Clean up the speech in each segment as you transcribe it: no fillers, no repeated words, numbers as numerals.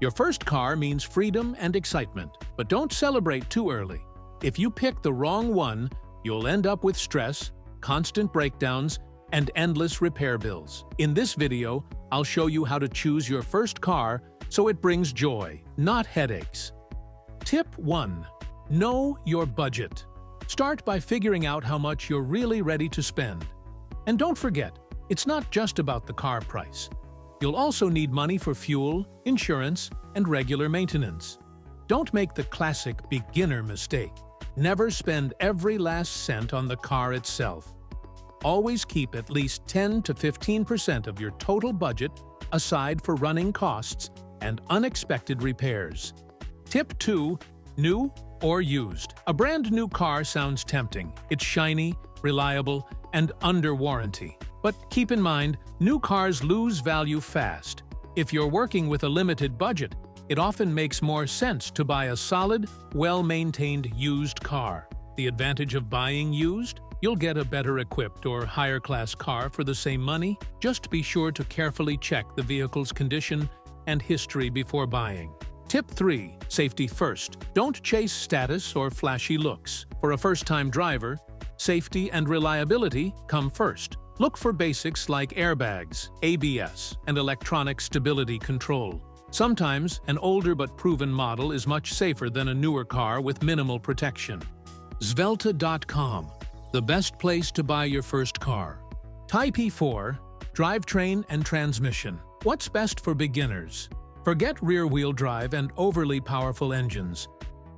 Your first car means freedom and excitement, but don't celebrate too early. If you pick the wrong one, you'll end up with stress, constant breakdowns, and endless repair bills. In this video, I'll show you how to choose your first car so it brings joy, not headaches. Tip 1. Know your budget. Start by figuring out how much you're really ready to spend. And don't forget, it's not just about the car price. You'll also need money for fuel, insurance, and regular maintenance. Don't make the classic beginner mistake. Never spend every last cent on the car itself. Always keep at least 10 to 15% of your total budget aside for running costs and unexpected repairs. Tip 2. New or used. A brand new car sounds tempting. It's shiny, reliable, and under warranty. But keep in mind, new cars lose value fast. If you're working with a limited budget, it often makes more sense to buy a solid, well-maintained used car. The advantage of buying used? You'll get a better equipped or higher-class car for the same money. Just be sure to carefully check the vehicle's condition and history before buying. Tip 3. Safety first. Don't chase status or flashy looks. For a first-time driver, safety and reliability come first. Look for basics like airbags, ABS, and electronic stability control. Sometimes, an older but proven model is much safer than a newer car with minimal protection. Drivetrain, the best place to buy your first car. Type 4. Drivetrain and transmission. What's best for beginners? Forget rear-wheel drive and overly powerful engines.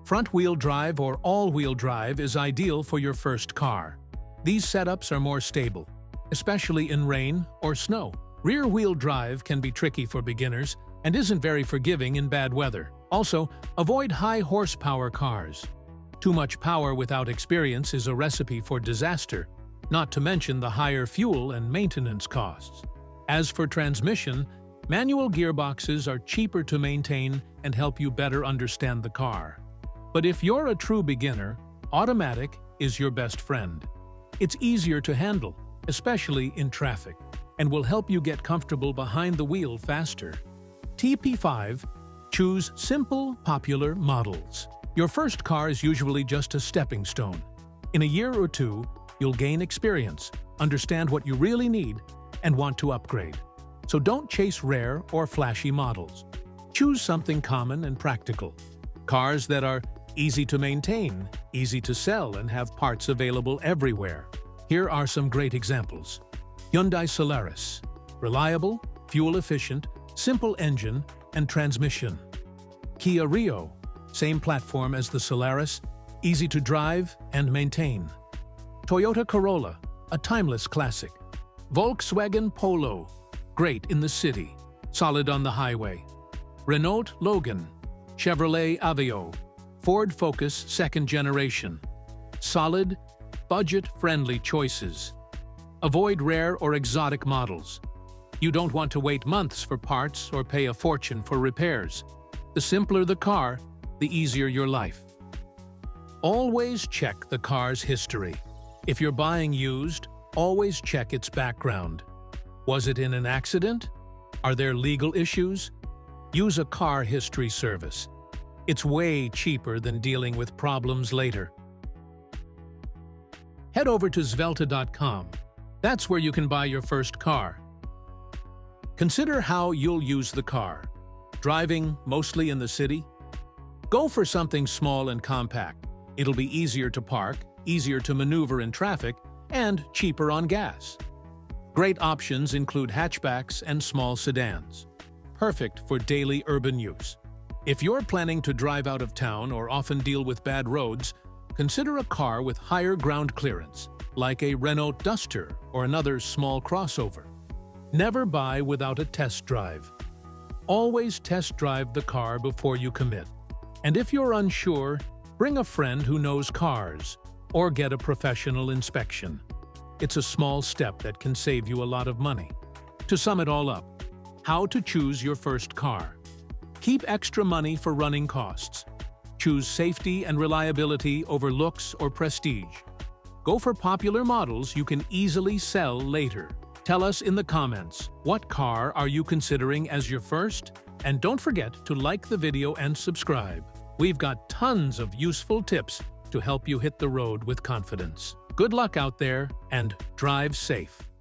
Front-wheel drive or all-wheel drive is ideal for your first car. These setups are more stable, especially in rain or snow. Rear-wheel drive can be tricky for beginners and isn't very forgiving in bad weather. Also, avoid high-horsepower cars. Too much power without experience is a recipe for disaster, not to mention the higher fuel and maintenance costs. As for transmission, manual gearboxes are cheaper to maintain and help you better understand the car. But if you're a true beginner, automatic is your best friend. It's easier to handle, especially in traffic, and will help you get comfortable behind the wheel faster. Tip 5. Choose simple, popular models. Your first car is usually just a stepping stone. In a year or two, you'll gain experience, understand what you really need, and want to upgrade. So don't chase rare or flashy models. Choose something common and practical. Cars that are easy to maintain, easy to sell, and have parts available everywhere. Here are some great examples. Hyundai Solaris. Reliable, fuel-efficient, simple engine and transmission. Kia Rio. Same platform as the Solaris, easy to drive and maintain. Toyota Corolla, a timeless classic. Volkswagen Polo. Great in the city, solid on the highway. Renault Logan. Chevrolet Aveo. Ford Focus second generation. Solid, budget-friendly choices. Avoid rare or exotic models. You don't want to wait months for parts or pay a fortune for repairs. The simpler the car, the easier your life. Always check the car's history. If you're buying used, always check its background. Was it in an accident? Are there legal issues? Use a car history service. It's way cheaper than dealing with problems later. Head over to Drivetrain. That's where you can buy your first car. Consider how you'll use the car. Driving mostly in the city? Go for something small and compact. It'll be easier to park, easier to maneuver in traffic, and cheaper on gas. Great options include hatchbacks and small sedans. Perfect for daily urban use. If you're planning to drive out of town or often deal with bad roads, consider a car with higher ground clearance, like a Renault Duster or another small crossover. Never buy without a test drive. Always test drive the car before you commit. And if you're unsure, bring a friend who knows cars or get a professional inspection. It's a small step that can save you a lot of money. To sum it all up, how to choose your first car. Keep extra money for running costs. Choose safety and reliability over looks or prestige. Go for popular models you can easily sell later. Tell us in the comments, what car are you considering as your first? And don't forget to like the video and subscribe. We've got tons of useful tips to help you hit the road with confidence. Good luck out there and drive safe.